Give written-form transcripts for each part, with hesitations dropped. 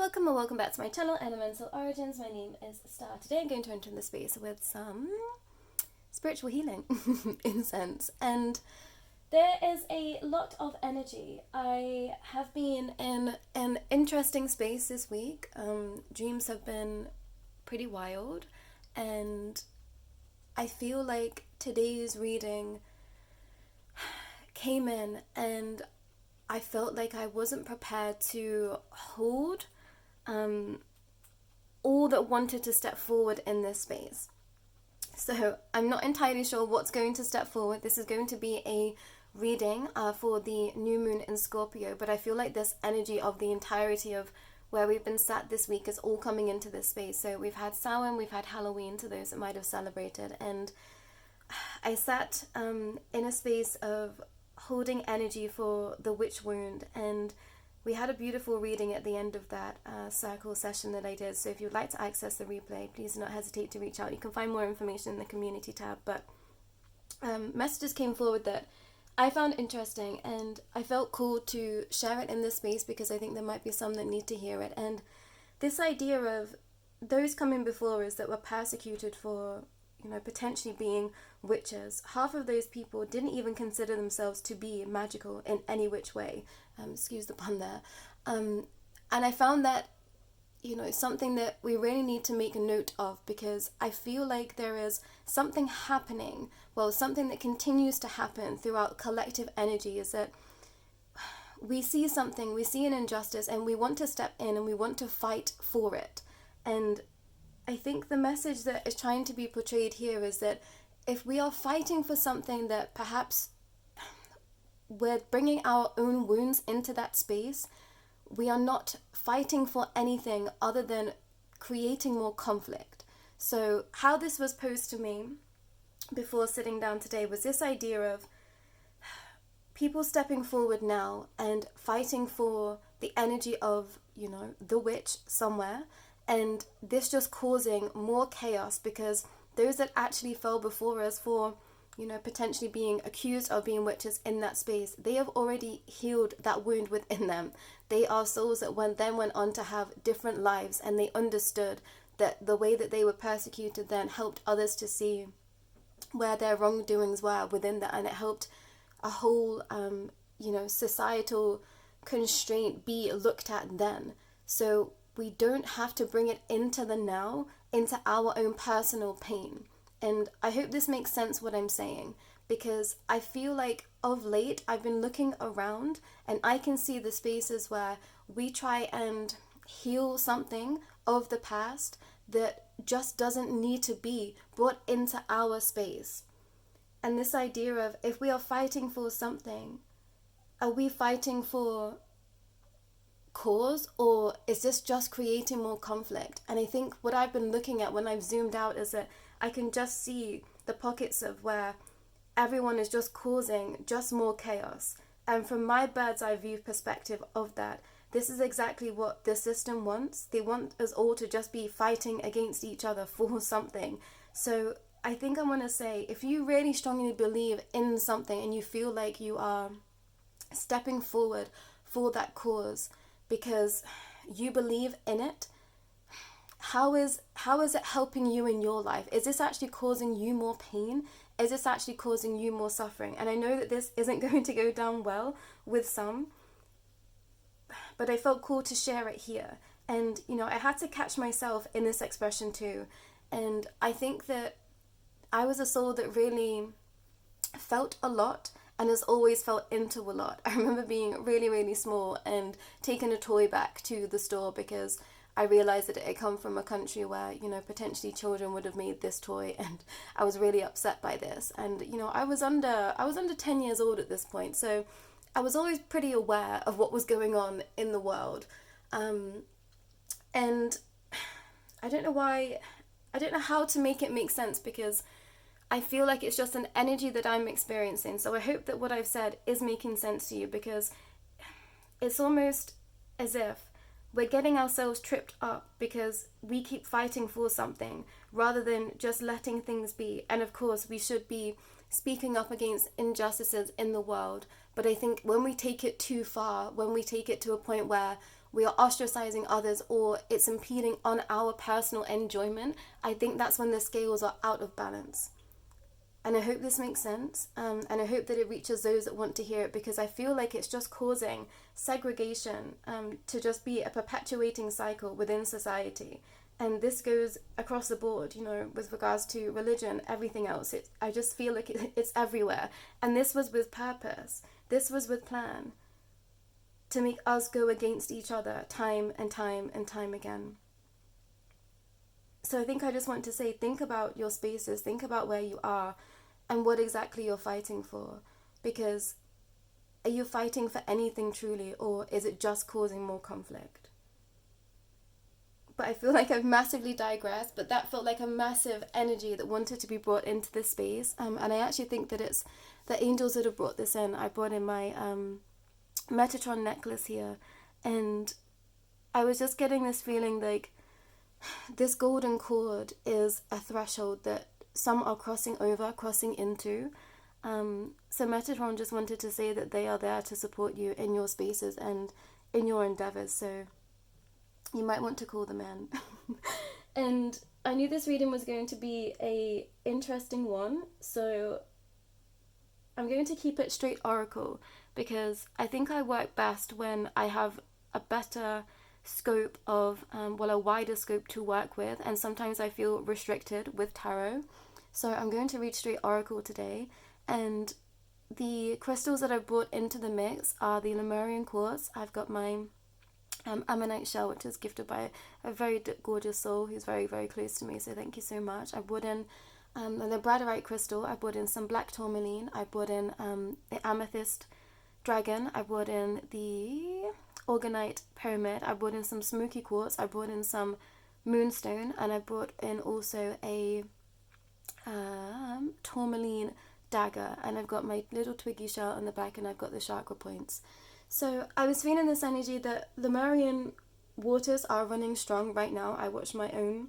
Welcome or welcome back to my channel, Elemental Origins. My name is Starr. Today I'm going to enter the space with some spiritual healing incense, and there is a lot of energy. I have been in an interesting space this week. Dreams have been pretty wild, and I feel like today's reading came in and I felt like I wasn't prepared to hold all that wanted to step forward in this space. So I'm not entirely sure what's going to step forward. This is going to be a reading for the new moon in Scorpio, but I feel like this energy of the entirety of where we've been sat this week is all coming into this space. So we've had Samhain, we've had Halloween, to those that might have celebrated, and I sat in a space of holding energy for the witch wound, and we had a beautiful reading at the end of that circle session that I did. So if you'd like to access the replay, please do not hesitate to reach out. You can find more information in the community tab, but messages came forward that I found interesting, and I felt called to share it in this space because I think there might be some that need to hear it. And this idea of those coming before us that were persecuted for, potentially being witches, half of those people didn't even consider themselves to be magical in any which way. Excuse the pun there. And I found that, something that we really need to make a note of, because I feel like there is something happening, something that continues to happen throughout collective energy, is that we see something, we see an injustice, and we want to step in and we want to fight for it. And I think the message that is trying to be portrayed here is that if we are fighting for something that perhaps we're bringing our own wounds into that space, we are not fighting for anything other than creating more conflict. So how this was posed to me before sitting down today was this idea of people stepping forward now and fighting for the energy of, the witch somewhere, and this just causing more chaos because those that actually fell before us for, potentially being accused of being witches in that space, they have already healed that wound within them. They are souls that went on to have different lives, and they understood that the way that they were persecuted then helped others to see where their wrongdoings were within that, and it helped a whole, societal constraint be looked at then. So we don't have to bring it into the now, into our own personal pain. And I hope this makes sense what I'm saying, because I feel like of late I've been looking around and I can see the spaces where we try and heal something of the past that just doesn't need to be brought into our space. And this idea of, if we are fighting for something, are we fighting for cause, or is this just creating more conflict? And I think what I've been looking at when I've zoomed out is that I can just see the pockets of where everyone is just causing just more chaos. And from my bird's eye view perspective of that, this is exactly what the system wants. They want us all to just be fighting against each other for something. So I think I want to say, if you really strongly believe in something and you feel like you are stepping forward for that cause because you believe in it, how is it helping you in your life? Is this actually causing you more pain? Is this actually causing you more suffering? And I know that this isn't going to go down well with some, but I felt called to share it here. And, I had to catch myself in this expression too. And I think that I was a soul that really felt a lot and has always felt into a lot. I remember being really, really small and taking a toy back to the store because I realized that it had come from a country where, potentially children would have made this toy, and I was really upset by this. And, I was under 10 years old at this point, so I was always pretty aware of what was going on in the world. And I don't know how to make it make sense, because I feel like it's just an energy that I'm experiencing. So I hope that what I've said is making sense to you, because it's almost as if we're getting ourselves tripped up because we keep fighting for something rather than just letting things be. And of course, we should be speaking up against injustices in the world. But I think when we take it too far, when we take it to a point where we are ostracizing others, or it's impeding on our personal enjoyment, I think that's when the scales are out of balance. And I hope this makes sense, and I hope that it reaches those that want to hear it, because I feel like it's just causing segregation to just be a perpetuating cycle within society. And this goes across the board, you know, with regards to religion, everything else. I just feel like it's everywhere. And this was with purpose. This was with plan, to make us go against each other time and time and time again. So I think I just want to say, think about your spaces, think about where you are and what exactly you're fighting for. Because are you fighting for anything truly, or is it just causing more conflict? But I feel like I've massively digressed, but that felt like a massive energy that wanted to be brought into this space. And I actually think that it's the angels that have brought this in. I brought in my Metatron necklace here, and I was just getting this feeling like this golden cord is a threshold that some are crossing into. So Metatron just wanted to say that they are there to support you in your spaces and in your endeavors. So you might want to call them in. And I knew this reading was going to be a interesting one, so I'm going to keep it straight oracle, because I think I work best when I have a better scope of, a wider scope to work with, and sometimes I feel restricted with tarot. So I'm going to read straight oracle today, and the crystals that I brought into the mix are the Lemurian quartz. I've got my ammonite shell, which is gifted by a very gorgeous soul who's very, very close to me, so thank you so much. I brought in the bradyrite crystal, I brought in some black tourmaline, I brought in the amethyst dragon, I brought in the organite pyramid, I brought in some smoky quartz, I brought in some moonstone, and I brought in also a tourmaline dagger, and I've got my little twiggy shell on the back, and I've got the chakra points. So I was feeling this energy that Lemurian waters are running strong right now. I watched my own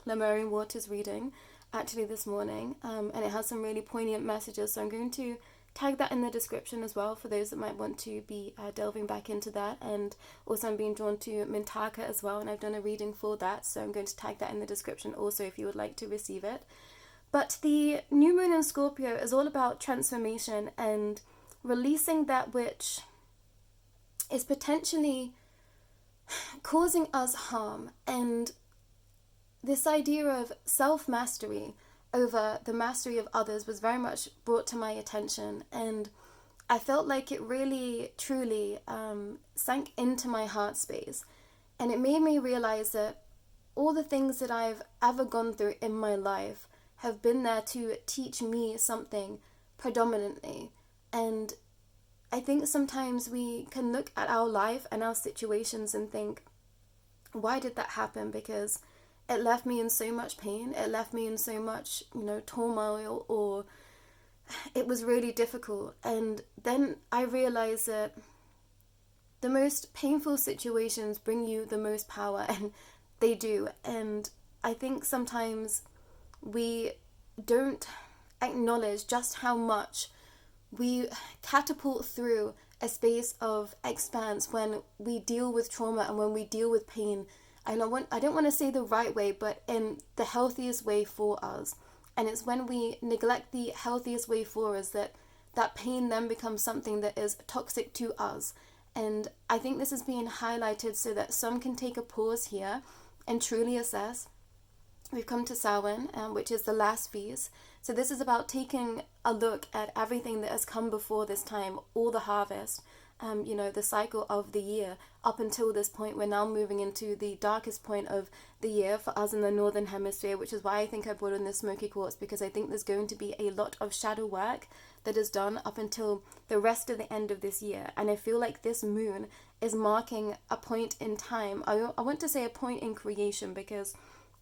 Lemurian waters reading actually this morning, and it has some really poignant messages, so I'm going to tag that in the description as well for those that might want to be delving back into that. And also I'm being drawn to Mintaka as well, and I've done a reading for that, so I'm going to tag that in the description also if you would like to receive it. But the new moon in Scorpio is all about transformation and releasing that which is potentially causing us harm. And this idea of self-mastery over the mastery of others was very much brought to my attention, and I felt like it really truly sank into my heart space, and it made me realize that all the things that I've ever gone through in my life have been there to teach me something predominantly. And I think sometimes we can look at our life and our situations and think, why did that happen? Because it left me in so much pain, it left me in so much, turmoil, or it was really difficult. And then I realized that the most painful situations bring you the most power, and they do. And I think sometimes we don't acknowledge just how much we catapult through a space of expanse when we deal with trauma and when we deal with pain. I don't want to say the right way, but in the healthiest way for us. And it's when we neglect the healthiest way for us that pain then becomes something that is toxic to us. And I think this is being highlighted so that some can take a pause here and truly assess. We've come to Samhain, which is the last feast. So this is about taking a look at everything that has come before this time, all the harvest, the cycle of the year up until this point. We're now moving into the darkest point of the year for us in the Northern Hemisphere, which is why I think I brought in the smoky quartz, because I think there's going to be a lot of shadow work that is done up until the rest of the end of this year. And I feel like this moon is marking a point in time. I want to say a point in creation, because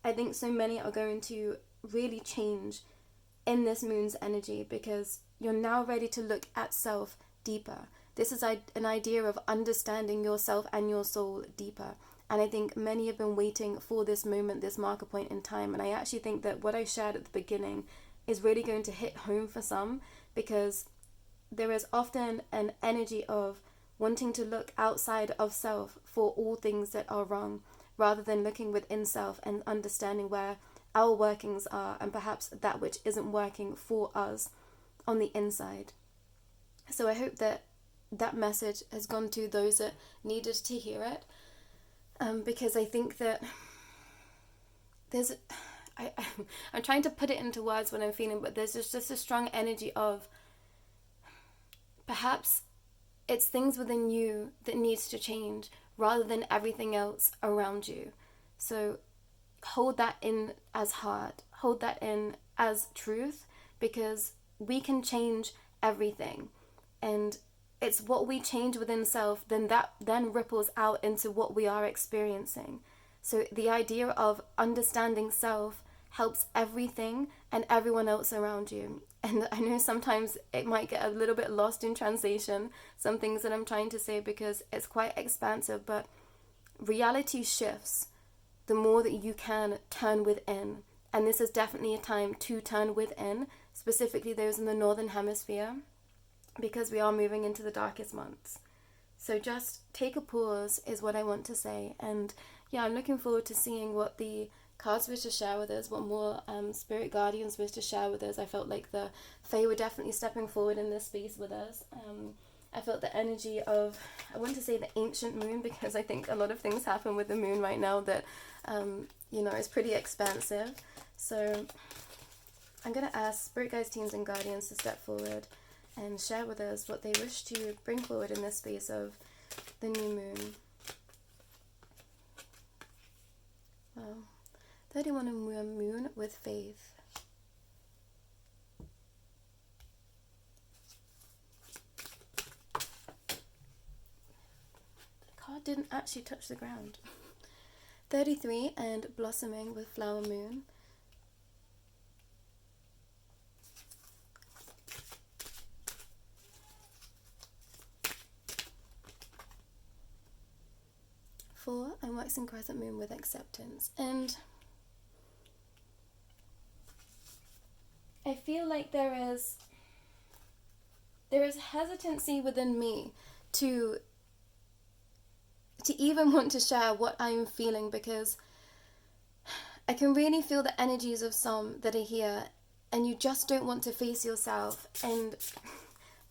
I think so many are going to really change in this moon's energy, because you're now ready to look at self deeper. This is an idea of understanding yourself and your soul deeper. And I think many have been waiting for this moment, this marker point in time. And I actually think that what I shared at the beginning is really going to hit home for some, because there is often an energy of wanting to look outside of self for all things that are wrong, rather than looking within self and understanding where our workings are, and perhaps that which isn't working for us on the inside. So I hope that that message has gone to those that needed to hear it, because I think that there's, I'm trying to put it into words what I'm feeling, but there's just a strong energy of perhaps it's things within you that needs to change rather than everything else around you. So hold that in as heart, hold that in as truth, because we can change everything. And it's what we change within self, then that then ripples out into what we are experiencing. So the idea of understanding self helps everything and everyone else around you. And I know sometimes it might get a little bit lost in translation, some things that I'm trying to say, because it's quite expansive, but reality shifts the more that you can turn within. And this is definitely a time to turn within, specifically those in the Northern Hemisphere, because we are moving into the darkest months. So just take a pause is what I want to say. And yeah, I'm looking forward to seeing what the cards wish to share with us, what more spirit guardians wish to share with us. I felt like the Fae were definitely stepping forward in this space with us. I felt the energy of, I want to say the ancient moon, because I think a lot of things happen with the moon right now that, is pretty expansive. So I'm going to ask spirit guides, teams, and guardians to step forward and share with us what they wish to bring forward in this space of the new moon. Wow. 31 and moon with faith. The card didn't actually touch the ground. 33 and blossoming with flower moon. And waxing crescent moon with acceptance. And I feel like there is hesitancy within me to even want to share what I'm feeling, because I can really feel the energies of some that are here, and you just don't want to face yourself. And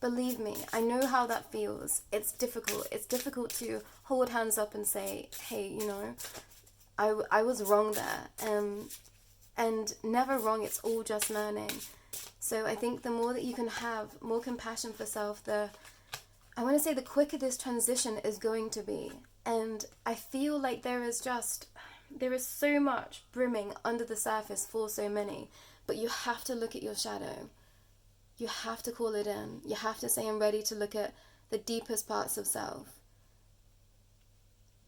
believe me, I know how that feels. It's difficult. It's difficult to hold hands up and say, hey, I was wrong there. And never wrong, it's all just learning. So I think the more that you can have more compassion for self, the quicker this transition is going to be. And I feel like there is so much brimming under the surface for so many, but you have to look at your shadow. You have to call it in. You have to say, I'm ready to look at the deepest parts of self.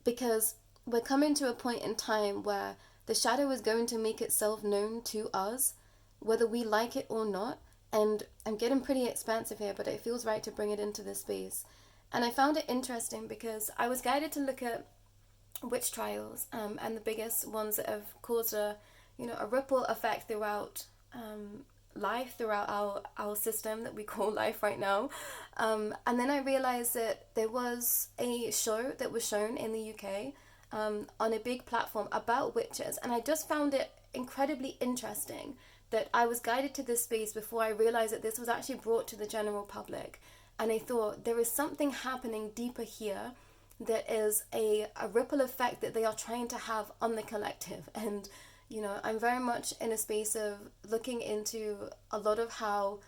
Because we're coming to a point in time where the shadow is going to make itself known to us, whether we like it or not. And I'm getting pretty expansive here, but it feels right to bring it into this space. And I found it interesting because I was guided to look at witch trials, and the biggest ones that have caused a ripple effect throughout life, throughout our system that we call life right now. And then I realized that there was a show that was shown in the UK on a big platform about witches, and I just found it incredibly interesting that I was guided to this space before I realized that this was actually brought to the general public. And I thought there is something happening deeper here that is a ripple effect that they are trying to have on the collective. And I'm very much in a space of looking into a lot of how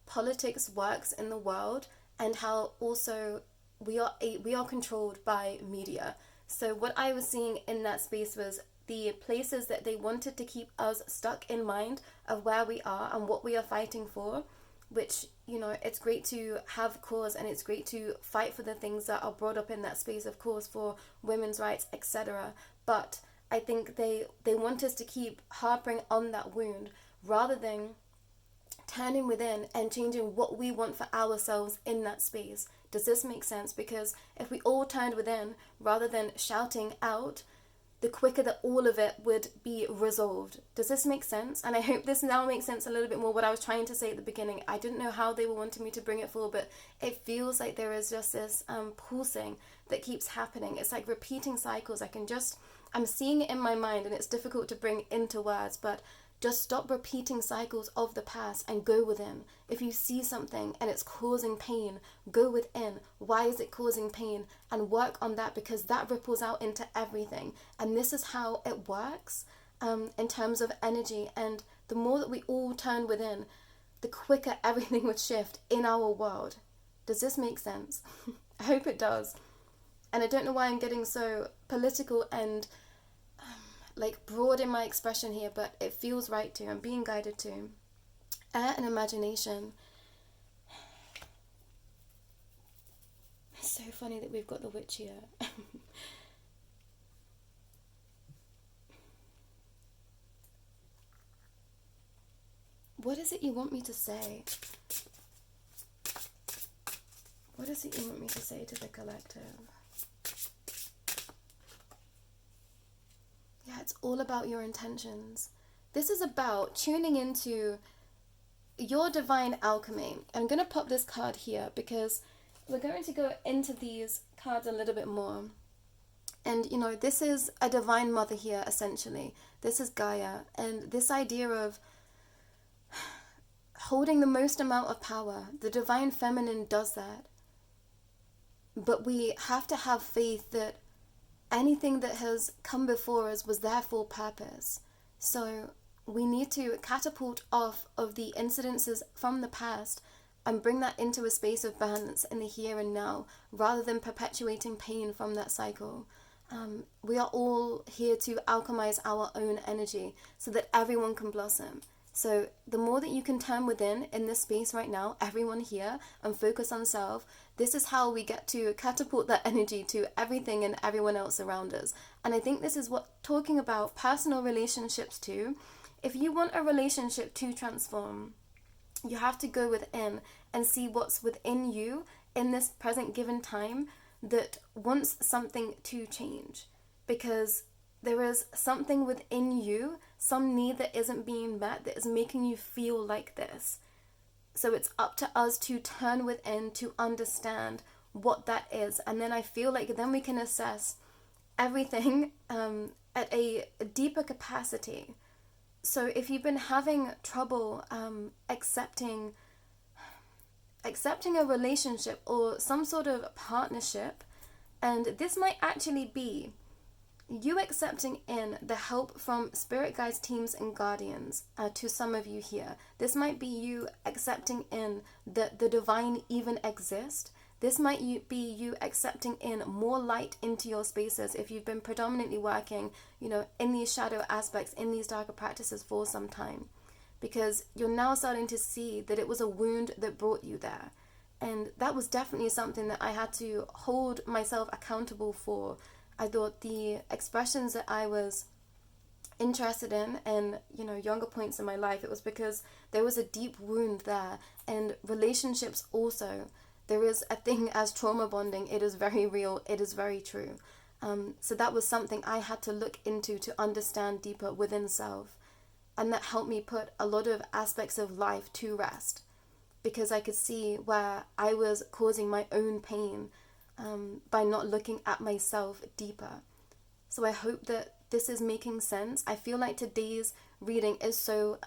politics works in the world, and how also we are controlled by media. So what I was seeing in that space was the places that they wanted to keep us stuck in mind of where we are and what we are fighting for, which, it's great to have cause, and it's great to fight for the things that are brought up in that space, of course, for women's rights, etc. But I think they want us to keep harping on that wound rather than turning within and changing what we want for ourselves in that space. Does this make sense? Because if we all turned within rather than shouting out, the quicker that all of it would be resolved. Does this make sense? And I hope this now makes sense a little bit more what I was trying to say at the beginning. I didn't know how they were wanting me to bring it forward, but it feels like there is just this pulsing that keeps happening. It's like repeating cycles. I'm seeing it in my mind, and it's difficult to bring into words, but just stop repeating cycles of the past and go within. If you see something and it's causing pain, go within. Why is it causing pain? And work on that, because that ripples out into everything. And this is how it works in terms of energy. And the more that we all turn within, the quicker everything would shift in our world. Does this make sense? I hope it does. And I don't know why I'm getting so political and like broad in my expression here, but it feels right to. I'm being guided to. Air and imagination. It's so funny that we've got the witch here. What is it you want me to say? What is it you want me to say to the collective? Yeah, it's all about your intentions. This is about tuning into your divine alchemy. I'm going to pop this card here because we're going to go into these cards a little bit more. And, you know, this is a divine mother here, essentially. This is Gaia. And this idea of holding the most amount of power. The divine feminine does that. But we have to have faith that anything that has come before us was there for purpose. So we need to catapult off of the incidences from the past and bring that into a space of balance in the here and now, rather than perpetuating pain from that cycle. We are all here to alchemize our own energy so that everyone can blossom. So the more that you can turn within in this space right now, everyone here, and focus on self, this is how we get to catapult that energy to everything and everyone else around us. And I think this is what, talking about personal relationships too, if you want a relationship to transform, you have to go within and see what's within you in this present given time that wants something to change. Because there is something within you, some need that isn't being met, that is making you feel like this. So it's up to us to turn within to understand what that is. And then I feel like then we can assess everything at a deeper capacity. So if you've been having trouble accepting a relationship or some sort of partnership, and this might actually be you accepting in the help from spirit guides, teams, and guardians to some of you here. This might be you accepting in that the divine even exists. This might be you accepting in more light into your spaces if you've been predominantly working, in these shadow aspects, in these darker practices for some time. Because you're now starting to see that it was a wound that brought you there. And that was definitely something that I had to hold myself accountable for. I thought the expressions that I was interested in, younger points in my life, it was because there was a deep wound there. And relationships also, there is a thing as trauma bonding. It is very real. It is very true. So that was something I had to look into to understand deeper within self. And that helped me put a lot of aspects of life to rest. Because I could see where I was causing my own pain by not looking at myself deeper. So I hope that this is making sense. I feel like today's reading is so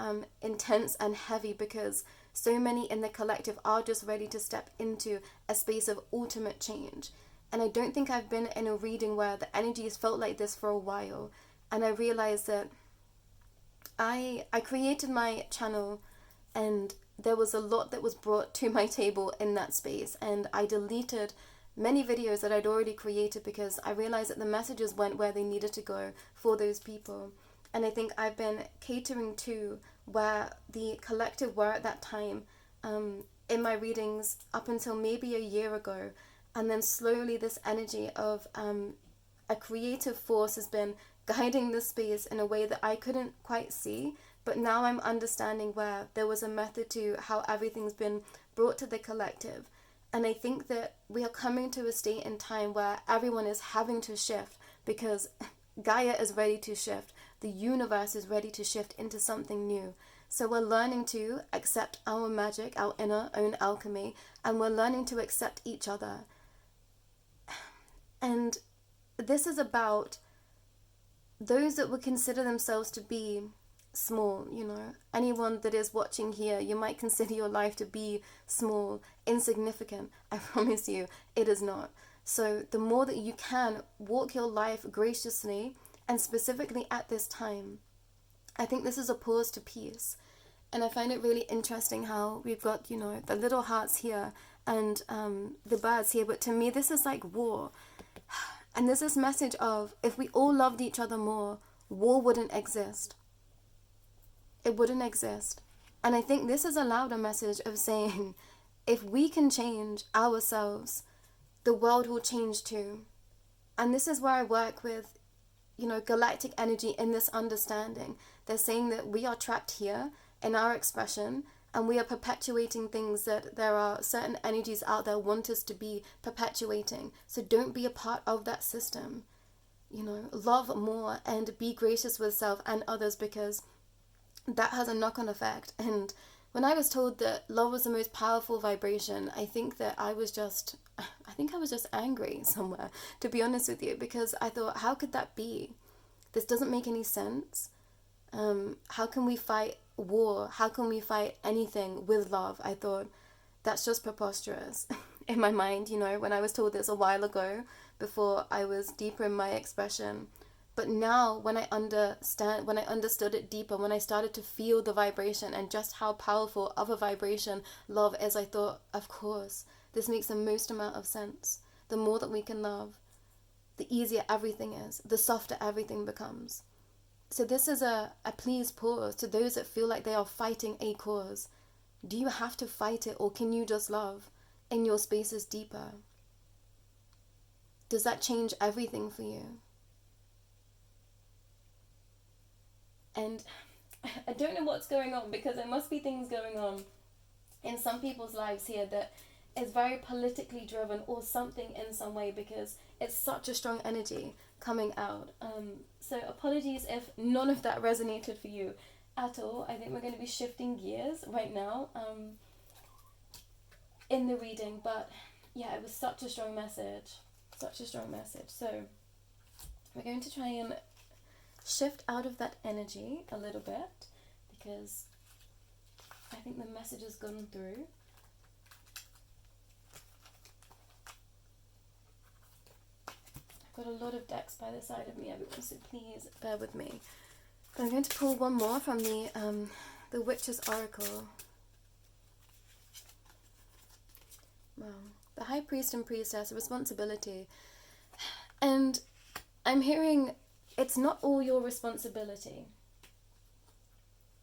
intense and heavy because so many in the collective are just ready to step into a space of ultimate change. And I don't think I've been in a reading where the energy has felt like this for a while. And I realized that I created my channel and there was a lot that was brought to my table in that space. And I deleted many videos that I'd already created because I realized that the messages went where they needed to go for those people. And I think I've been catering to where the collective were at that time in my readings up until maybe a year ago. And then slowly this energy of a creative force has been guiding the space in a way that I couldn't quite see. But now I'm understanding where there was a method to how everything's been brought to the collective. And I think that we are coming to a state in time where everyone is having to shift because Gaia is ready to shift. The universe is ready to shift into something new. So we're learning to accept our magic, our inner own alchemy, and we're learning to accept each other. And this is about those that would consider themselves to be small, you know. Anyone that is watching here, you might consider your life to be small, insignificant. I promise you, it is not. So the more that you can walk your life graciously, and specifically at this time, I think this is a pause to peace. And I find it really interesting how we've got, you know, the little hearts here and the birds here. But to me, this is like war. And there's this message of, if we all loved each other more, war wouldn't exist. It wouldn't exist. And I think this is a louder message of saying, if we can change ourselves, the world will change too. And this is where I work with, you know, galactic energy in this understanding. They're saying that we are trapped here in our expression, and we are perpetuating things that there are certain energies out there want us to be perpetuating. So don't be a part of that system. You know, love more and be gracious with self and others, because that has a knock-on effect. And when I was told that love was the most powerful vibration, I think I was just angry somewhere, to be honest with you, because I thought, how could that be? This doesn't make any sense. How can we fight war? How can we fight anything with love? I thought, that's just preposterous. In my mind, you know, when I was told this a while ago, before I was deeper in my expression. But now, when I understood it deeper, when I started to feel the vibration and just how powerful of a vibration love is, I thought, of course, this makes the most amount of sense. The more that we can love, the easier everything is, the softer everything becomes. So this is a please pause to those that feel like they are fighting a cause. Do you have to fight it, or can you just love in your spaces deeper? Does that change everything for you? And I don't know what's going on, because there must be things going on in some people's lives here that is very politically driven or something in some way, because it's such a strong energy coming out. So apologies if none of that resonated for you at all. I think we're going to be shifting gears right now in the reading. But yeah, it was such a strong message. So we're going to try and shift out of that energy a little bit, because I think the message has gone through. I've got a lot of decks by the side of me, everyone, so please bear with me. But I'm going to pull one more from the Witch's Oracle. Wow. The High Priest and Priestess, responsibility. And I'm hearing, it's not all your responsibility.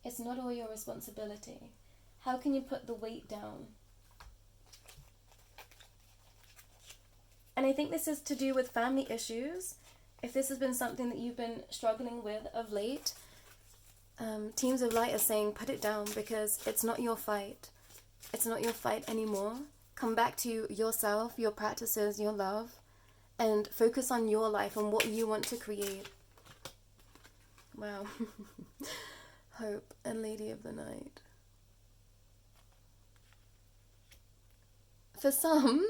It's not all your responsibility. How can you put the weight down? And I think this is to do with family issues. If this has been something that you've been struggling with of late, Teams of Light are saying put it down, because it's not your fight. It's not your fight anymore. Come back to yourself, your practices, your love, and focus on your life and what you want to create. Wow. Hope and Lady of the Night. For some,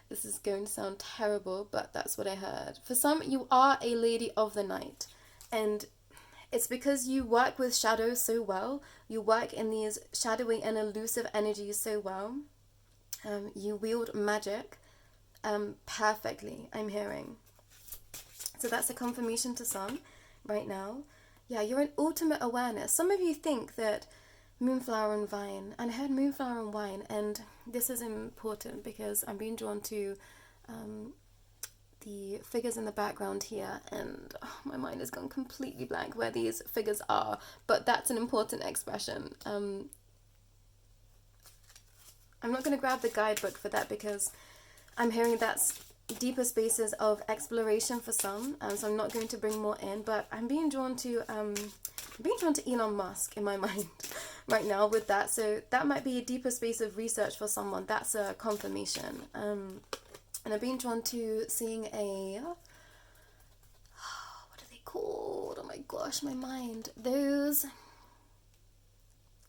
this is going to sound terrible, but that's what I heard. For some, you are a Lady of the Night. And it's because you work with shadows so well. You work in these shadowy and elusive energies so well. You wield magic perfectly, I'm hearing. So that's a confirmation to some right now. Yeah, you're in ultimate awareness. Some of you think that Moonflower and Vine, and I heard Moonflower and Wine, and this is important because I'm being drawn to the figures in the background here, and my mind has gone completely blank where these figures are, but that's an important expression. I'm not going to grab the guidebook for that, because I'm hearing that's deeper spaces of exploration for some, so I'm not going to bring more in, but I'm being drawn to Elon Musk in my mind right now with that, so that might be a deeper space of research for someone. That's a confirmation. And I'm being drawn to seeing a gosh, my mind. The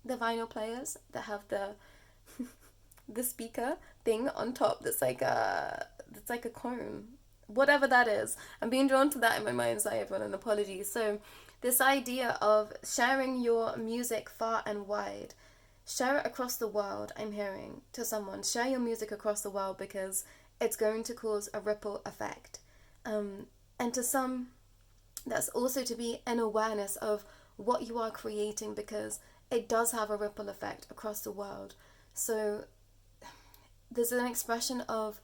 vinyl players that have the speaker thing on top that's like a cone. Whatever that is. I'm being drawn to that in my mind's eye, everyone, and apologies. So this idea of sharing your music far and wide. Share it across the world, I'm hearing, to someone. Share your music across the world because it's going to cause a ripple effect. And to some, that's also to be an awareness of what you are creating because it does have a ripple effect across the world. So there's an expression of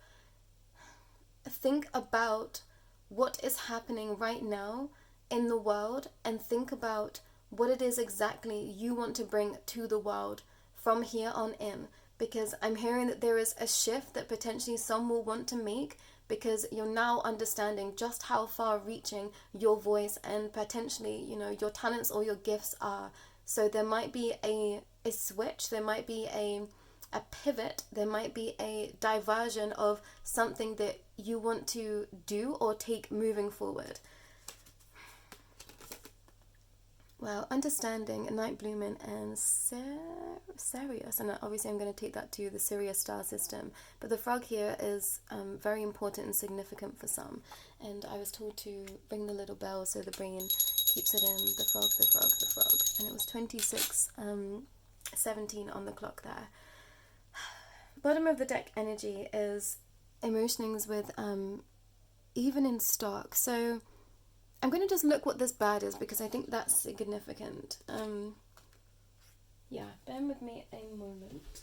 think about what is happening right now in the world and think about what it is exactly you want to bring to the world from here on in, because I'm hearing that there is a shift that potentially some will want to make because you're now understanding just how far reaching your voice and potentially, your talents or your gifts are. So there might be a switch, there might be a pivot, there might be a diversion of something that you want to do or take moving forward. Well, understanding night blooming and Sirius, and obviously I'm going to take that to the Sirius star system, but the frog here is very important and significant for some, and I was told to ring the little bell so the brain keeps it in, the frog, the frog, the frog, and it was 26:17 on the clock there. Bottom of the deck energy is emotionings with even in stock. So I'm going to just look what this bird is because I think that's significant. Yeah, bear with me a moment.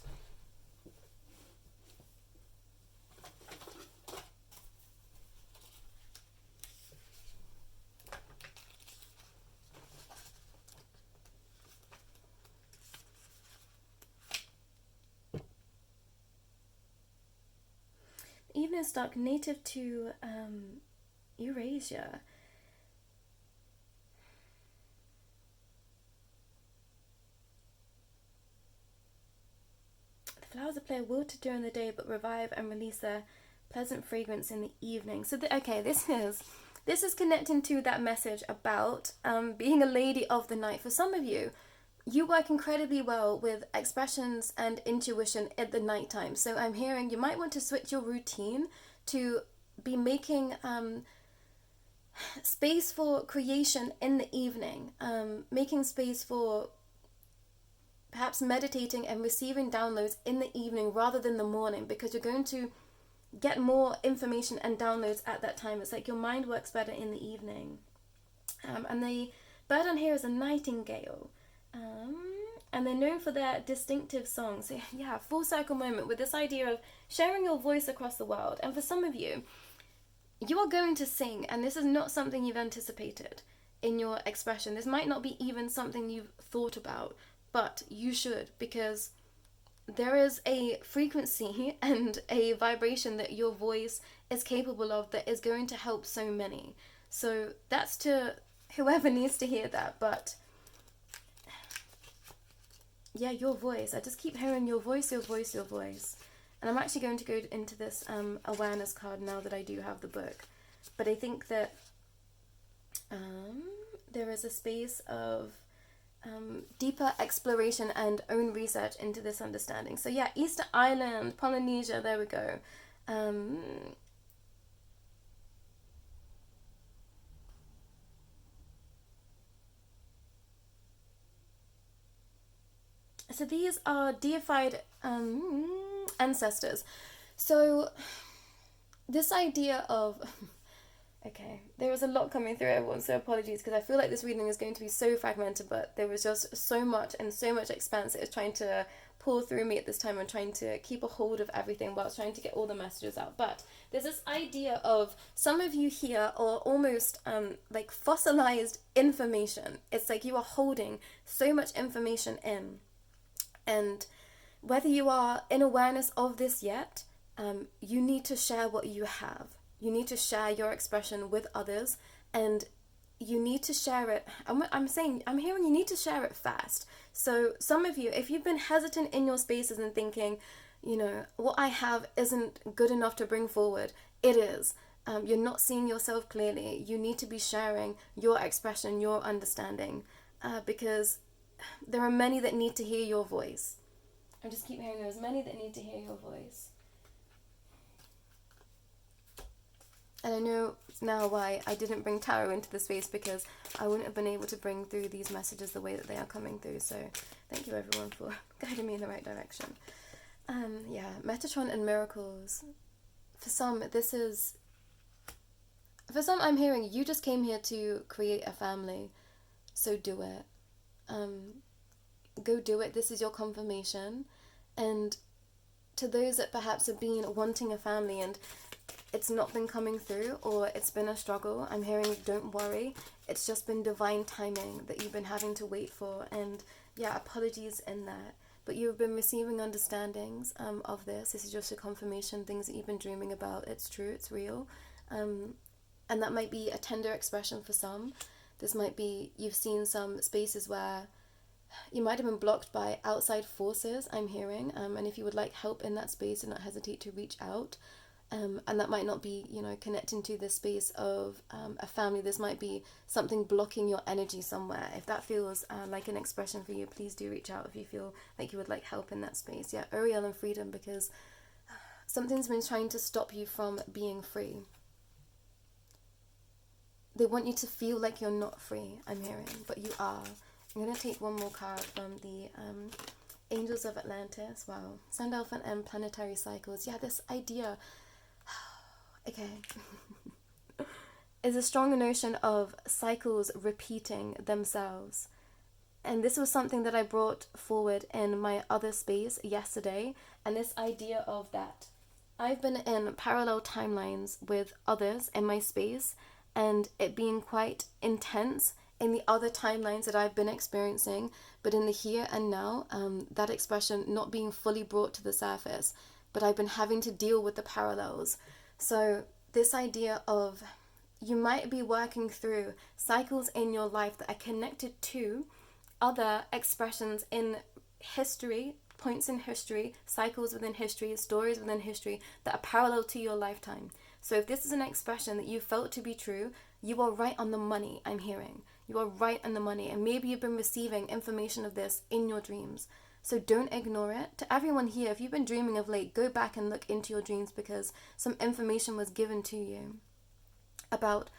Evening stock, native to Eurasia. The flowers play wilted during the day but revive and release their pleasant fragrance in the evening. So this is connecting to that message about being a lady of the night. For some of you, you work incredibly well with expressions and intuition at the nighttime. So I'm hearing you might want to switch your routine to be making space for creation in the evening, making space for perhaps meditating and receiving downloads in the evening rather than the morning, because you're going to get more information and downloads at that time. It's like your mind works better in the evening. And the bird on here is a nightingale. And they're known for their distinctive songs. So yeah, full circle moment with this idea of sharing your voice across the world. And for some of you, you are going to sing, and this is not something you've anticipated in your expression. This might not be even something you've thought about, but you should, because there is a frequency and a vibration that your voice is capable of that is going to help so many. So that's to whoever needs to hear that, but yeah, your voice. I just keep hearing your voice, your voice, your voice. And I'm actually going to go into this awareness card now that I do have the book. But I think that there is a space of deeper exploration and own research into this understanding. So yeah, Easter Island, Polynesia, there we go. So these are deified ancestors. So this idea of... Okay, there was a lot coming through, everyone, so apologies, because I feel like this reading is going to be so fragmented, but there was just so much expanse that is trying to pour through me at this time. I'm trying to keep a hold of everything whilst trying to get all the messages out. But there's this idea of some of you here are almost like fossilized information. It's like you are holding so much information in. And whether you are in awareness of this yet, you need to share what you have. You need to share your expression with others, and you need to share it. I'm hearing you need to share it fast. So some of you, if you've been hesitant in your spaces and thinking, what I have isn't good enough to bring forward, it is. You're not seeing yourself clearly. You need to be sharing your expression, your understanding, because there are many that need to hear your voice. I just keep hearing there's many that need to hear your voice. And I know now why I didn't bring tarot into the space, because I wouldn't have been able to bring through these messages the way that they are coming through. So thank you everyone for guiding me in the right direction. Yeah, Metatron and miracles. For some, I'm hearing you just came here to create a family. So do it. Go do it. This is your confirmation. And to those that perhaps have been wanting a family and it's not been coming through, or it's been a struggle, I'm hearing don't worry. It's just been divine timing that you've been having to wait for. And yeah, apologies in that. But you've been receiving understandings of this. This is just a confirmation, things that you've been dreaming about. It's true, it's real. And that might be a tender expression for some. This might be, you've seen some spaces where you might have been blocked by outside forces, I'm hearing. And if you would like help in that space, do not hesitate to reach out. And that might not be, connecting to this space of a family. This might be something blocking your energy somewhere. If that feels like an expression for you, please do reach out if you feel like you would like help in that space. Yeah, Uriel and freedom, because something's been trying to stop you from being free. They want you to feel like you're not free, I'm hearing, but you are. I'm going to take one more card from the Angels of Atlantis. Wow. Sun, Elephant, and planetary cycles. Yeah, this idea... Okay. Is a strong notion of cycles repeating themselves. And this was something that I brought forward in my other space yesterday. And this idea of that. I've been in parallel timelines with others in my space, and it being quite intense in the other timelines that I've been experiencing, but in the here and now, that expression not being fully brought to the surface, but I've been having to deal with the parallels. So this idea of you might be working through cycles in your life that are connected to other expressions in history, points in history, cycles within history, stories within history that are parallel to your lifetime. So if this is an expression that you felt to be true, you are right on the money, I'm hearing. You are right on the money, and maybe you've been receiving information of this in your dreams. So don't ignore it. To everyone here, if you've been dreaming of late, go back and look into your dreams, because some information was given to you about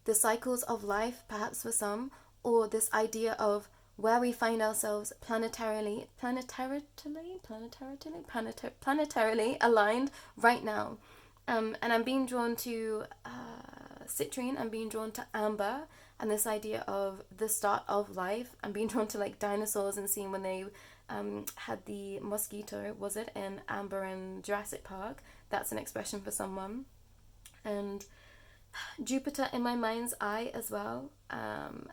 the cycles of life, perhaps for some, or this idea of where we find ourselves planetarily aligned right now. And I'm being drawn to citrine, I'm being drawn to amber, and this idea of the start of life. I'm being drawn to like dinosaurs and seeing when they had the mosquito, was it, in amber in Jurassic Park. That's an expression for someone. And Jupiter in my mind's eye as well,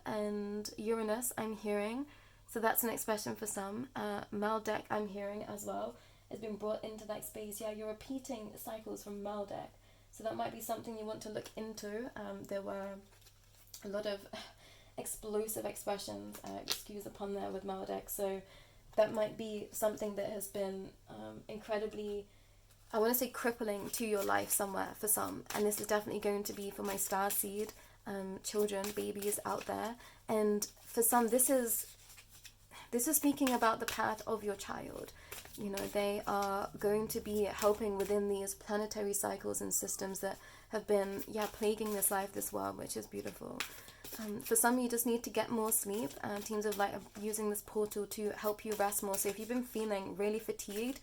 and Uranus I'm hearing, so that's an expression for some. Maldek I'm hearing as well has been brought into that space. Yeah, you're repeating cycles from Maldek, so that might be something you want to look into. There were a lot of explosive expressions, excuse upon there, with Maldek, so that might be something that has been incredibly, I want to say, crippling to your life somewhere for some. And this is definitely going to be for my starseed children, babies out there. And for some, this is speaking about the path of your child. They are going to be helping within these planetary cycles and systems that have been, plaguing this life, this world, which is beautiful. For some, you just need to get more sleep. Teams of Light are using this portal to help you rest more. So if you've been feeling really fatigued,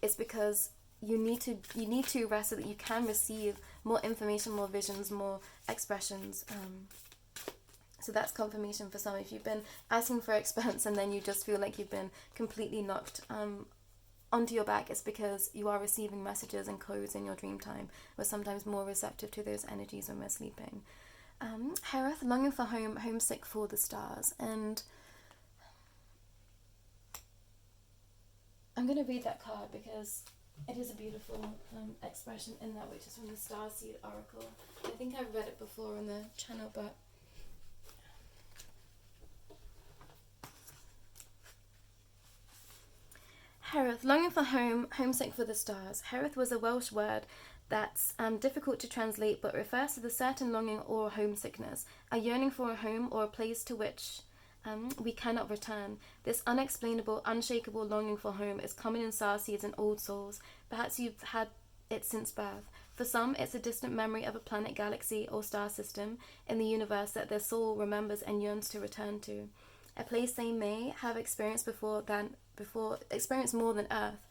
it's because you need to rest so that you can receive more information, more visions, more expressions. So that's confirmation for some. If you've been asking for expanse and then you just feel like you've been completely knocked onto your back, it's because you are receiving messages and codes in your dream time. We're sometimes more receptive to those energies when we're sleeping. Harith, longing for home, homesick for the stars. And I'm going to read that card because it is a beautiful expression in that, which is from the Starseed Oracle. I think I've read it before on the channel, but Harith, longing for home, homesick for the stars. Harith was a Welsh word that's difficult to translate but refers to the certain longing or homesickness, a yearning for a home or a place to which we cannot return. This unexplainable, unshakable longing for home is common in starseeds and old souls. Perhaps you've had it since birth. For some, it's a distant memory of a planet, galaxy, or star system in the universe that their soul remembers and yearns to return to. A place they may have experienced experienced more than Earth.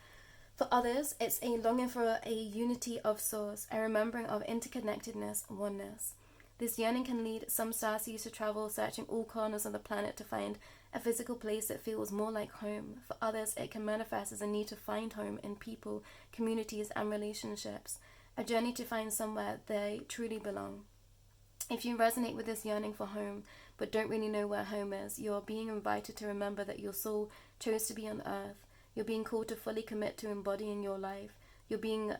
For others, it's a longing for a unity of source, a remembering of interconnectedness, oneness. This yearning can lead some starseeds to travel, searching all corners of the planet to find a physical place that feels more like home. For others, it can manifest as a need to find home in people, communities, and relationships, a journey to find somewhere they truly belong. If you resonate with this yearning for home, but don't really know where home is, you're being invited to remember that your soul chose to be on Earth. You're being called to fully commit to embodying your life. You're being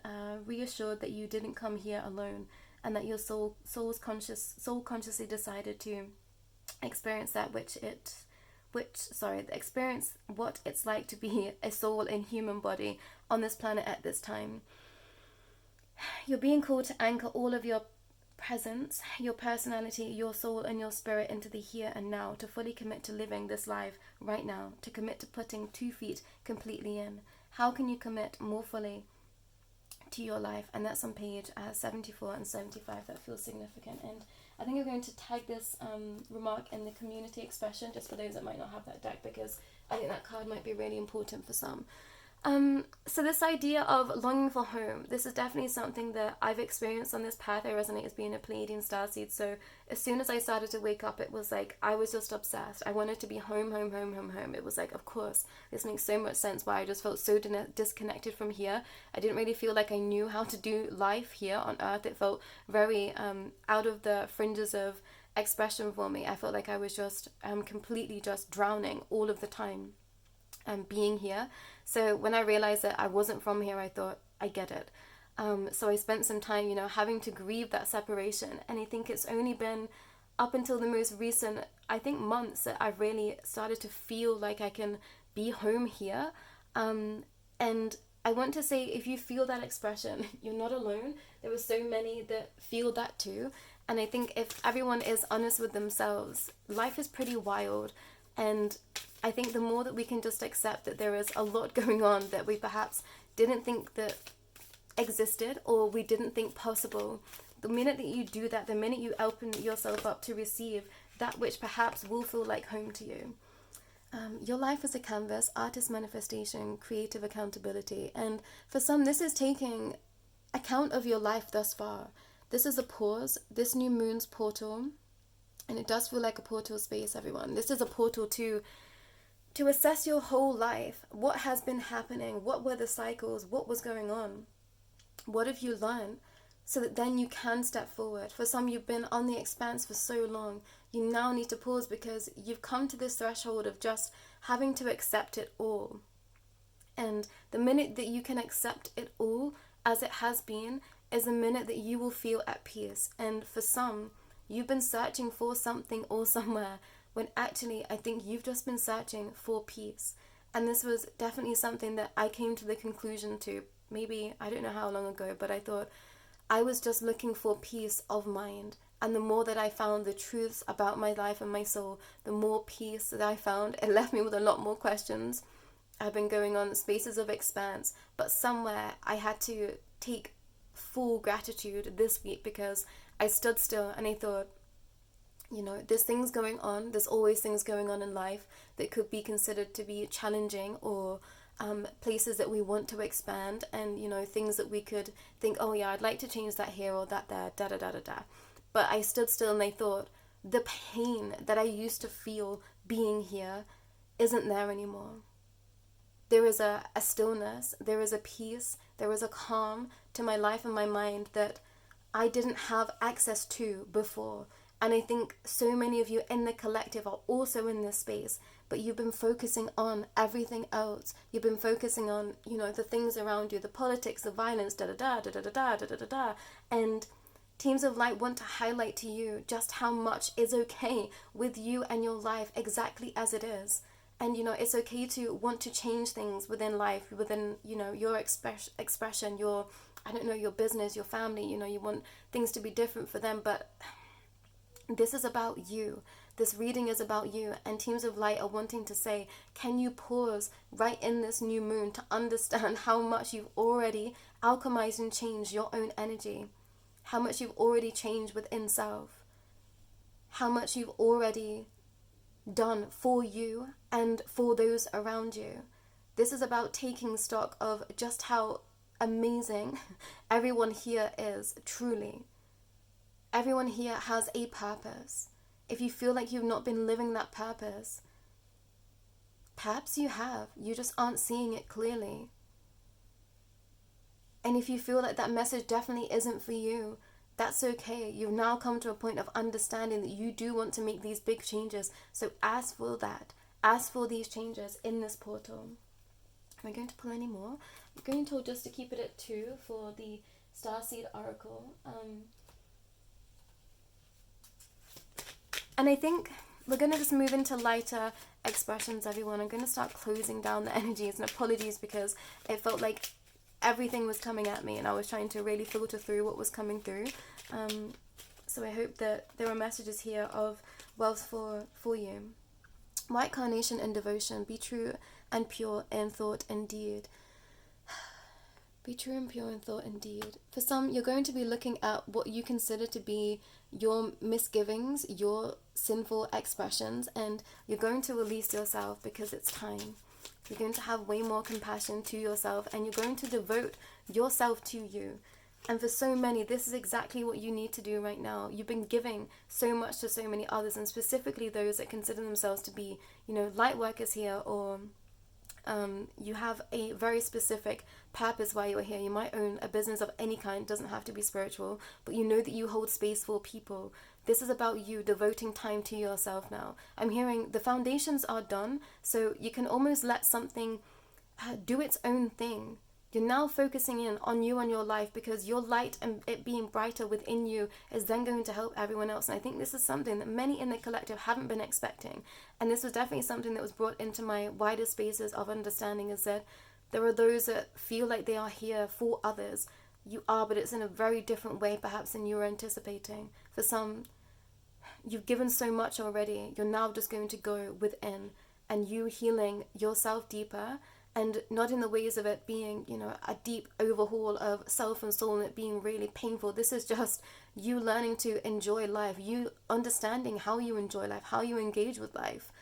reassured that you didn't come here alone, and that your soul consciously decided to experience experience what it's like to be a soul in human body on this planet at this time. You're being called to anchor all of your presence, your personality, your soul, and your spirit into the here and now, to fully commit to living this life right now, to commit to putting 2 feet completely in. How can you commit more fully to your life? And that's on page 74 and 75. That feels significant. And I think I'm going to tag this remark in the community expression, just for those that might not have that deck, because I think that card might be really important for some. So this idea of longing for home, this is definitely something that I've experienced on this path. I resonate as being a Pleiadian starseed. So as soon as I started to wake up, it was like I was just obsessed. I wanted to be home. It was like, of course, this makes so much sense why I just felt so disconnected from here. I didn't really feel like I knew how to do life here on Earth. It felt very out of the fringes of expression for me. I felt like I was just completely just drowning all of the time. Being here. So when I realized that I wasn't from here, I thought, I get it. So I spent some time, having to grieve that separation. And I think it's only been up until the most recent, I think, months that I've really started to feel like I can be home here. And I want to say, if you feel that expression, you're not alone. There are so many that feel that too. And I think if everyone is honest with themselves, life is pretty wild. And I think the more that we can just accept that there is a lot going on that we perhaps didn't think that existed, or we didn't think possible, the minute that you do that, the minute you open yourself up to receive that which perhaps will feel like home to you. Your life is a canvas, artist manifestation, creative accountability. And for some, this is taking account of your life thus far. This is a pause, this new moon's portal. And it does feel like a portal space, everyone. This is a portal to assess your whole life. What has been happening? What were the cycles? What was going on? What have you learned? So that then you can step forward. For some, you've been on the expanse for so long. You now need to pause because you've come to this threshold of just having to accept it all. And the minute that you can accept it all as it has been is the minute that you will feel at peace. And for some, you've been searching for something or somewhere, when actually I think you've just been searching for peace. And this was definitely something that I came to the conclusion to, maybe, I don't know how long ago, but I thought I was just looking for peace of mind. And the more that I found the truths about my life and my soul, the more peace that I found. It left me with a lot more questions. I've been going on spaces of expanse, but somewhere I had to take full gratitude this week, because I stood still and I thought, there's things going on. There's always things going on in life that could be considered to be challenging, or places that we want to expand, and, things that we could think, oh yeah, I'd like to change that here or that there, da-da-da-da-da. But I stood still and I thought, the pain that I used to feel being here isn't there anymore. There is a stillness, there is a peace, there is a calm to my life and my mind that I didn't have access to before. And I think so many of you in the collective are also in this space, but you've been focusing on everything else. You've been focusing on, the things around you, the politics, the violence, da-da-da, da-da-da-da, da-da-da-da. And Teams of Light want to highlight to you just how much is okay with you and your life exactly as it is. And, you know, it's okay to want to change things within life, within, you know, your expression, your, I don't know, your business, your family, you know, you want things to be different for them. But this is about you. This reading is about you. And Teams of Light are wanting to say, can you pause right in this new moon to understand how much you've already alchemized and changed your own energy? How much you've already changed within self? How much you've already done for you and for those around you? This is about taking stock of just how amazing everyone here is, truly. Everyone here has a purpose. If you feel like you've not been living that purpose, perhaps you have. You just aren't seeing it clearly. And if you feel like that message definitely isn't for you, that's okay. You've now come to a point of understanding that you do want to make these big changes. So ask for that. Ask for these changes in this portal. Am I going to pull any more? I'm going to just to keep it at 2 for the Starseed Oracle. And I think we're going to just move into lighter expressions, everyone. I'm going to start closing down the energies, and apologies because it felt like everything was coming at me and I was trying to really filter through what was coming through. So I hope that there are messages here of wealth for you. White Carnation and Devotion. Be true and pure in thought and deed. Be true and pure in thought and deed. For some, you're going to be looking at what you consider to be your misgivings, your sinful expressions, and you're going to release yourself because it's time. You're going to have way more compassion to yourself, and you're going to devote yourself to you. And for so many, this is exactly what you need to do right now. You've been giving so much to so many others, and specifically those that consider themselves to be, you know, light workers here, or you have a very specific purpose why you're here. You might own a business of any kind, it doesn't have to be spiritual, but you know that you hold space for people. This is about you devoting time to yourself now. I'm hearing the foundations are done, so you can almost let something do its own thing. You're now focusing in on you and your life, because your light and it being brighter within you is then going to help everyone else. And I think this is something that many in the collective haven't been expecting. And this was definitely something that was brought into my wider spaces of understanding, is that there are those that feel like they are here for others. You are, but it's in a very different way perhaps than you were anticipating. For some, you've given so much already. You're now just going to go within, and you healing yourself deeper. And not in the ways of it being, you know, a deep overhaul of self and soul and it being really painful. This is just you learning to enjoy life, you understanding how you enjoy life, how you engage with life.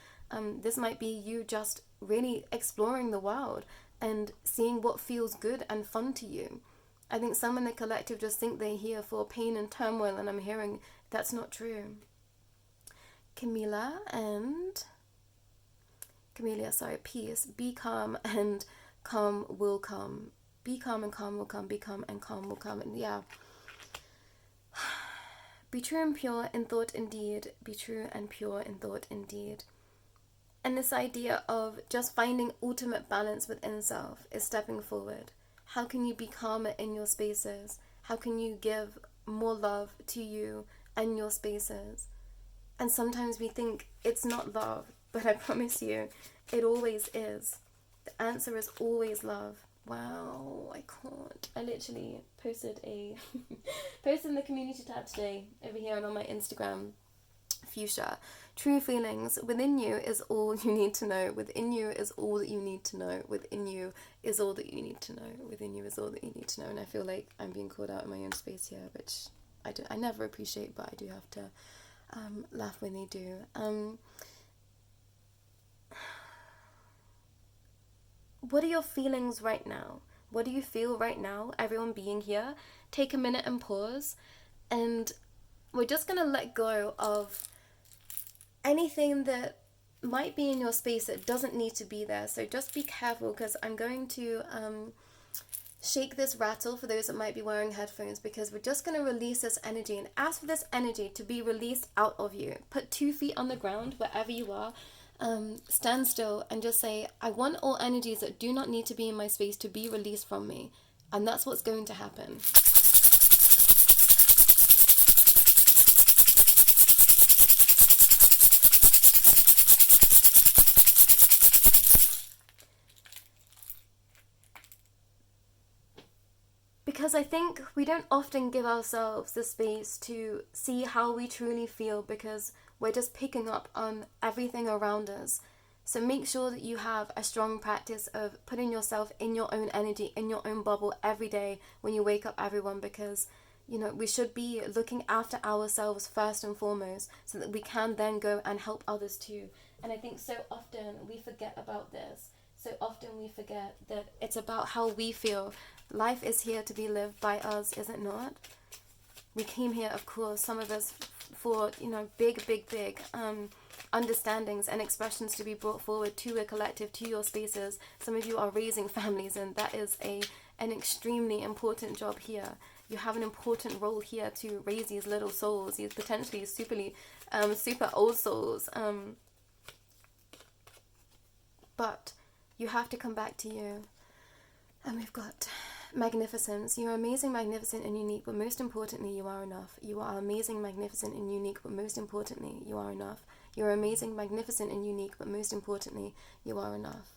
This might be you just really exploring the world and seeing what feels good and fun to you. I think some in the collective just think they're here for pain and turmoil, and I'm hearing that's not true. Camelia, peace. Be calm and calm will come. Be calm and calm will come. Be calm and calm will come. And yeah. Be true and pure in thought and deed. Be true and pure in thought and deed. And this idea of just finding ultimate balance within self is stepping forward. How can you be calmer in your spaces? How can you give more love to you and your spaces? And sometimes we think it's not love. But I promise you, it always is. The answer is always love. Wow, I can't. I literally posted posted in the community tab today, over here and on my Instagram, Fuchsia. True feelings. Within you is all you need to know. Within you is all that you need to know. Within you is all that you need to know. Within you is all that you need to know. And I feel like I'm being called out in my own space here, which I never appreciate, but I do have to laugh when they do. What are your feelings right now? What do you feel right now? Everyone being here, take a minute and pause, and we're just going to let go of anything that might be in your space that doesn't need to be there. So just be careful, because I'm going to shake this rattle for those that might be wearing headphones, because we're just going to release this energy and ask for this energy to be released out of you. Put 2 feet on the ground wherever you are. Stand still and just say, I want all energies that do not need to be in my space to be released from me. And that's what's going to happen. because I think we don't often give ourselves the space to see how we truly feel, because we're just picking up on everything around us. So make sure that you have a strong practice of putting yourself in your own energy, in your own bubble every day when you wake up, everyone, because we should be looking after ourselves first and foremost so that we can then go and help others too. And I think so often we forget about this. So often we forget that it's about how we feel. Life is here to be lived by us, is it not? We came here, of course, some of us for, big understandings and expressions to be brought forward to a collective, to your spaces. Some of you are raising families, and that is an extremely important job here. You have an important role here to raise these little souls, these potentially super old souls. But you have to come back to you. And we've got magnificence. You're amazing, magnificent, and unique, but most importantly, you are enough. You are amazing, magnificent, and unique, but most importantly, you are enough. You're amazing, magnificent, and unique, but most importantly, you are enough.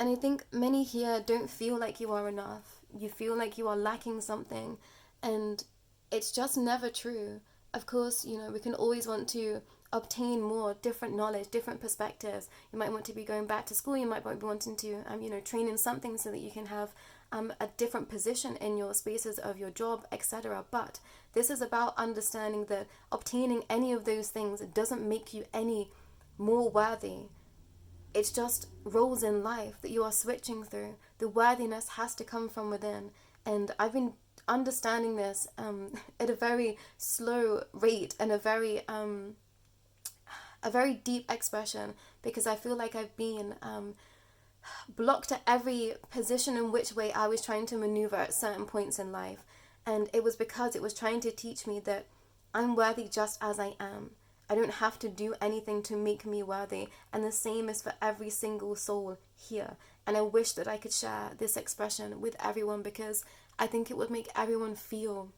And I think many here don't feel like you are enough. You feel like you are lacking something, and it's just never true. Of course, we can always want to obtain more different knowledge, different perspectives. You might want to be going back to school. You might be wanting to, train in something so that you can have a different position in your spaces of your job, etc. But this is about understanding that obtaining any of those things doesn't make you any more worthy. It's just roles in life that you are switching through. The worthiness has to come from within. And I've been understanding this at a very slow rate and a very deep expression, because I feel like I've been blocked at every position in which way I was trying to maneuver at certain points in life. And it was because it was trying to teach me that I'm worthy just as I am. I don't have to do anything to make me worthy. And the same is for every single soul here. And I wish that I could share this expression with everyone, because I think it would make everyone feel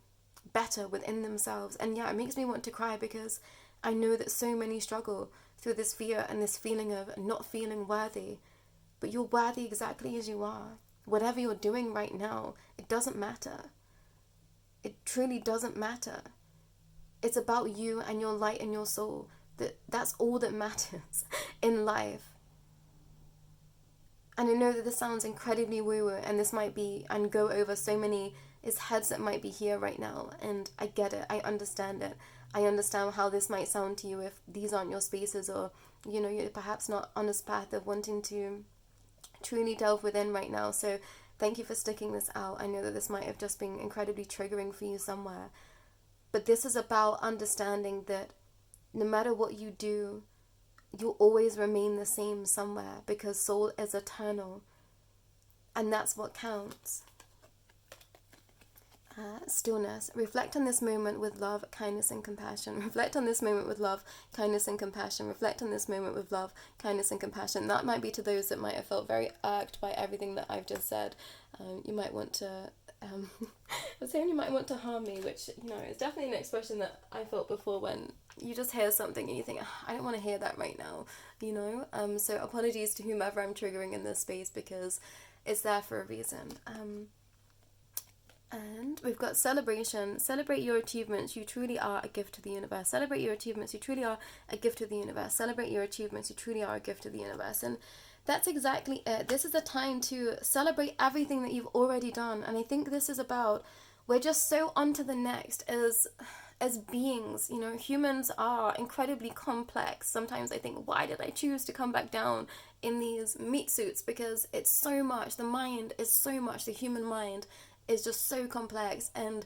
better within themselves. And yeah, it makes me want to cry, because I know that so many struggle through this fear and this feeling of not feeling worthy. But you're worthy exactly as you are. Whatever you're doing right now, it doesn't matter. It truly doesn't matter. It's about you and your light and your soul. That's all that matters in life. And I know that this sounds incredibly woo-woo, and this might be, and go over so many heads that might be here right now. And I get it. I understand it. I understand how this might sound to you if these aren't your spaces, or, you're perhaps not on this path of wanting to truly delve within right now. So thank you for sticking this out. I know that this might have just been incredibly triggering for you somewhere. But this is about understanding that no matter what you do, you'll always remain the same somewhere, because soul is eternal. And that's what counts. Stillness. Reflect on this moment with love, kindness, and compassion. Reflect on this moment with love, kindness, and compassion. Reflect on this moment with love, kindness, and compassion. That might be to those that might have felt very irked by everything that I've just said. You might want to... I was saying you might want to harm me, which, is definitely an expression that I felt before, when you just hear something and you think, I don't want to hear that right now, So apologies to whomever I'm triggering in this space, because it's there for a reason. And we've got celebration. Celebrate your achievements. You truly are a gift to the universe. Celebrate your achievements. You truly are a gift to the universe. Celebrate your achievements. You truly are a gift to the universe. And that's exactly it. This is the time to celebrate everything that you've already done. And I think this is about, we're just so on to the next as beings. Humans are incredibly complex. Sometimes I think, why did I choose to come back down in these meat suits? Because it's so much. The mind is so much. The human mind is just so complex, and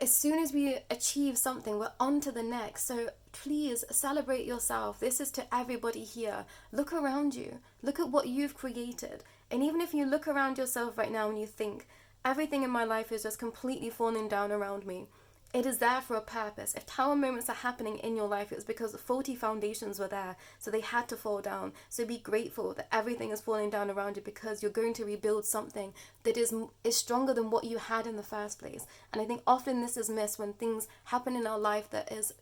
as soon as we achieve something, we're on to the next. So please celebrate yourself. This is to everybody here. Look around you. Look at what you've created. And even if you look around yourself right now and you think, everything in my life is just completely falling down around me, it is there for a purpose. If tower moments are happening in your life, it's because faulty foundations were there, so they had to fall down. So be grateful that everything is falling down around you, because you're going to rebuild something that is stronger than what you had in the first place. And I think often this is missed when things happen in our life that is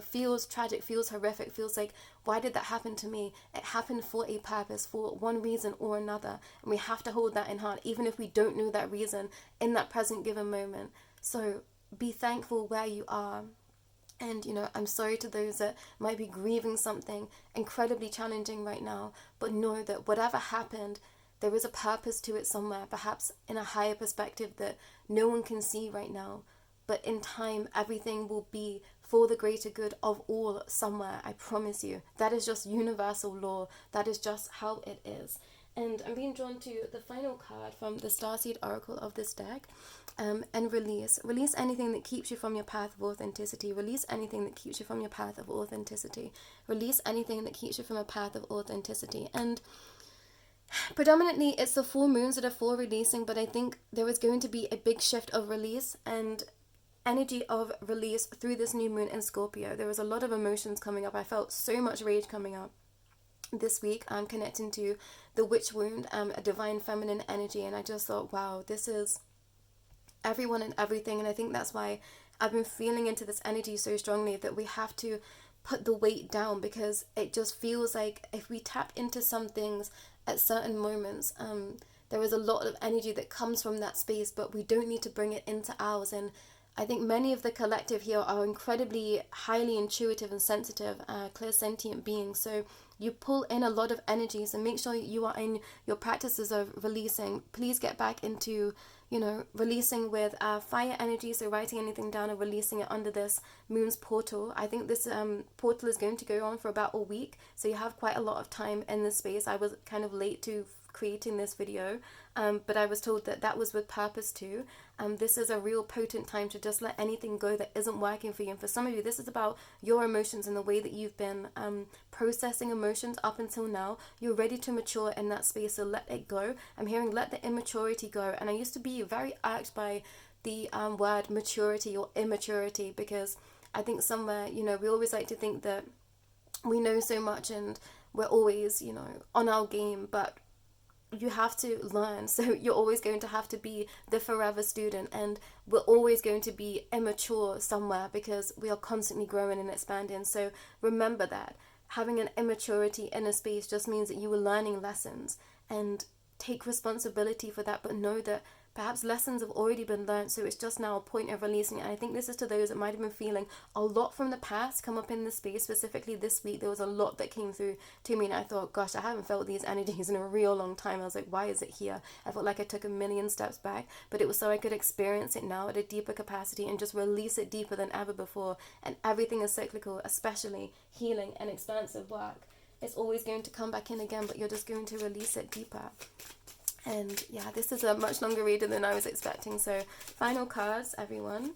feels tragic, feels horrific, feels like, why did that happen to me? It happened for a purpose, for one reason or another. And we have to hold that in heart, even if we don't know that reason in that present given moment. So be thankful where you are. And, I'm sorry to those that might be grieving something incredibly challenging right now, but know that whatever happened, there is a purpose to it somewhere, perhaps in a higher perspective that no one can see right now. But in time, everything will be for the greater good of all somewhere, I promise you. That is just universal law. That is just how it is. And I'm being drawn to the final card from the Starseed Oracle of this deck. And release. Release anything that keeps you from your path of authenticity. Release anything that keeps you from your path of authenticity. Release anything that keeps you from a path of authenticity. And predominantly it's the full moons that are for releasing, but I think there is going to be a big shift of release and energy of release through this new moon in Scorpio. There was a lot of emotions coming up. I felt so much rage coming up this week. I'm connecting to the witch wound, a divine feminine energy, and I just thought, wow, this is everyone and everything. And I think that's why I've been feeling into this energy so strongly, that we have to put the weight down, because it just feels like if we tap into some things at certain moments, there is a lot of energy that comes from that space, but we don't need to bring it into ours. And I think many of the collective here are incredibly highly intuitive and sensitive, clairsentient beings. So you pull in a lot of energies, and make sure you are in your practices of releasing. Please get back into, releasing with fire energy. So writing anything down and releasing it under this moon's portal. I think this portal is going to go on for about a week. So you have quite a lot of time in this space. I was kind of late to creating this video, but I was told that was with purpose too. This is a real potent time to just let anything go that isn't working for you. And for some of you, this is about your emotions and the way that you've been processing emotions up until now. You're ready to mature in that space, so let it go. I'm hearing let the immaturity go. And I used to be very irked by the word maturity or immaturity, because I think somewhere, we always like to think that we know so much and we're always, on our game, but you have to learn. So you're always going to have to be the forever student, and we're always going to be immature somewhere, because we are constantly growing and expanding. So remember that having an immaturity in a space just means that you were learning lessons, and take responsibility for that, but know that perhaps lessons have already been learned, so it's just now a point of releasing it. And I think this is to those that might have been feeling a lot from the past come up in this space. Specifically this week, there was a lot that came through to me, and I thought, gosh, I haven't felt these energies in a real long time. I was like, why is it here? I felt like I took a million steps back, but it was so I could experience it now at a deeper capacity and just release it deeper than ever before. And everything is cyclical, especially healing and expansive work. It's always going to come back in again, but you're just going to release it deeper. And yeah, this is a much longer reading than I was expecting. So final cards, everyone.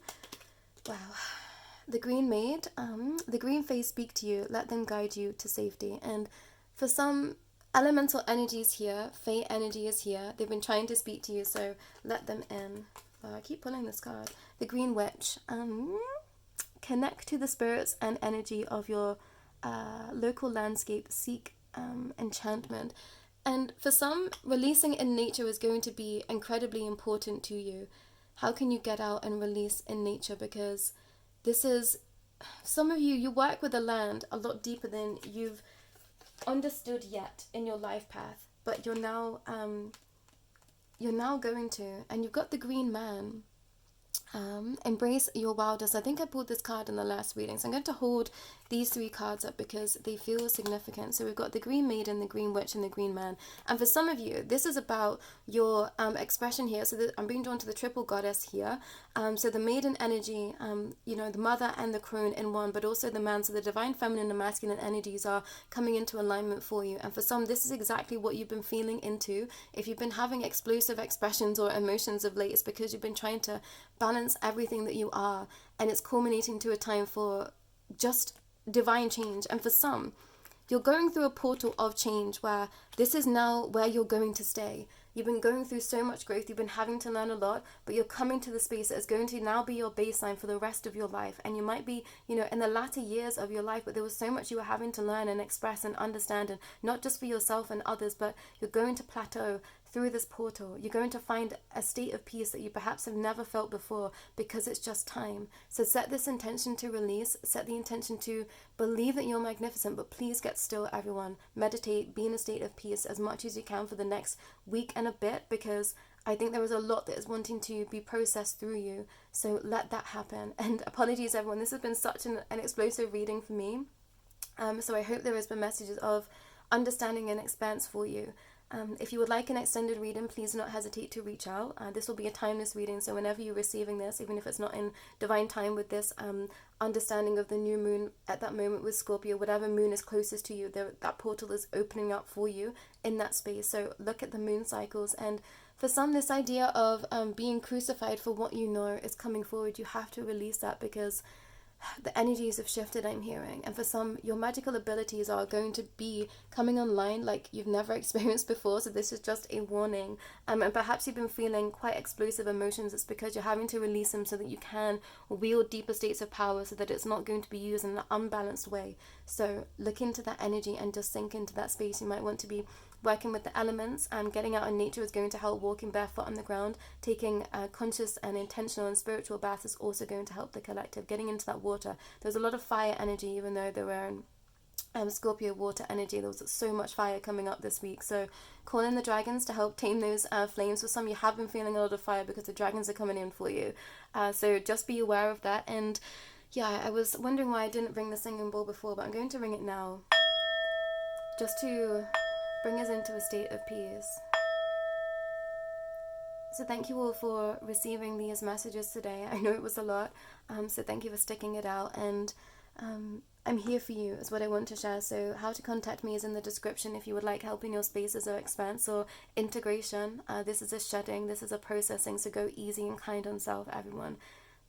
Wow. The Green Maid. The green face speak to you. Let them guide you to safety. And for some elemental energies here, Fae energy is here. They've been trying to speak to you, so let them in. Wow, I keep pulling this card. The Green Witch. Connect to the spirits and energy of your local landscape. Seek enchantment. And for some, releasing in nature is going to be incredibly important to you. How can you get out and release in nature? Because this is, some of you work with the land a lot deeper than you've understood yet in your life path. But you're now going to, and you've got the Green Man. Embrace your wildness. I think I pulled this card in the last reading, so I'm going to hold these three cards up because they feel significant. So we've got the Green Maiden, the Green Witch, and the Green Man. And for some of you, this is about your expression here. So I'm being drawn to the triple goddess here. So the maiden energy, the mother and the crone in one, but also the man. So the divine feminine and masculine energies are coming into alignment for you. And for some, this is exactly what you've been feeling into. If you've been having explosive expressions or emotions of late, it's because you've been trying to balance everything that you are, and it's culminating to a time for just divine change. And for some, you're going through a portal of change where this is now where you're going to stay. You've been going through so much growth, you've been having to learn a lot, but you're coming to the space that is going to now be your baseline for the rest of your life. And you might be, in the latter years of your life, but there was so much you were having to learn and express and understand, and not just for yourself and others, but you're going to plateau through this portal, you're going to find a state of peace that you perhaps have never felt before, because it's just time. So set this intention to release, set the intention to believe that you're magnificent, but please get still, everyone. Meditate, be in a state of peace as much as you can for the next week and a bit, because I think there is a lot that is wanting to be processed through you. So let that happen. And apologies, everyone. This has been such an explosive reading for me. So I hope there has been messages of understanding and expanse for you. If you would like an extended reading, please do not hesitate to reach out. This will be a timeless reading, so whenever you're receiving this, even if it's not in divine time with this understanding of the new moon at that moment with Scorpio, whatever moon is closest to you, that portal is opening up for you in that space. So look at the moon cycles, and for some, this idea of being crucified for what you know is coming forward. You have to release that, because the energies have shifted, I'm hearing. And for some, your magical abilities are going to be coming online like you've never experienced before. So this is just a warning. And perhaps you've been feeling quite explosive emotions. It's because you're having to release them so that you can wield deeper states of power, so that it's not going to be used in an unbalanced way. So look into that energy and just sink into that space. You might want to be working with the elements, and getting out in nature is going to help. Walking barefoot on the ground, taking a conscious and intentional and spiritual bath is also going to help the collective. Getting into that water, there's a lot of fire energy, even though they were in Scorpio water energy. There was so much fire coming up this week, so call in the dragons to help tame those flames. For some, you have been feeling a lot of fire because the dragons are coming in for you, so just be aware of that. And yeah, I was wondering why I didn't ring the singing bowl before, but I'm going to ring it now, just to bring us into a state of peace. So thank you all for receiving these messages today. I know it was a lot, so thank you for sticking it out. And I'm here for you is what I want to share. So how to contact me is in the description if you would like help in your spaces of expanse or integration. This is a shedding, this is a processing, so go easy and kind on self, everyone.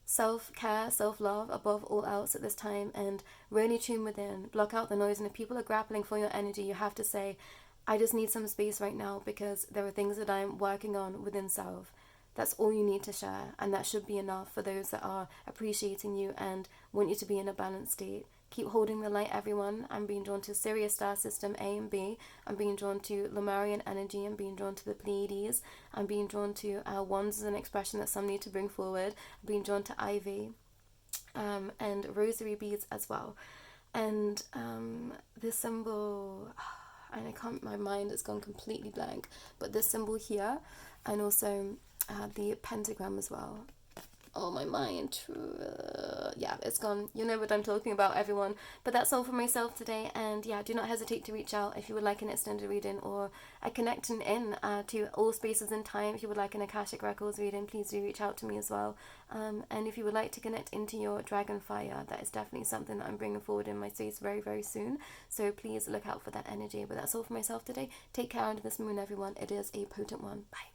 Self-care, self-love above all else at this time, and really tune within, block out the noise. And if people are grappling for your energy, you have to say, I just need some space right now, because there are things that I'm working on within self. That's all you need to share, and that should be enough for those that are appreciating you and want you to be in a balanced state. Keep holding the light, everyone. I'm being drawn to Sirius star system A and B. I'm being drawn to Lemurian energy. I'm being drawn to the Pleiades. I'm being drawn to wands as an expression that some need to bring forward. I'm being drawn to ivy and rosary beads as well. And this symbol, and I can't, my mind has gone completely blank, but this symbol here, and also the pentagram as well. Oh, my mind. Yeah, it's gone. You know what I'm talking about, everyone. But that's all for myself today. And yeah, do not hesitate to reach out if you would like an extended reading or a connection in to all spaces and time. If you would like an Akashic Records reading, please do reach out to me as well. And if you would like to connect into your dragon fire, that is definitely something that I'm bringing forward in my space very, very soon. So please look out for that energy. But that's all for myself today. Take care under this moon, everyone. It is a potent one. Bye.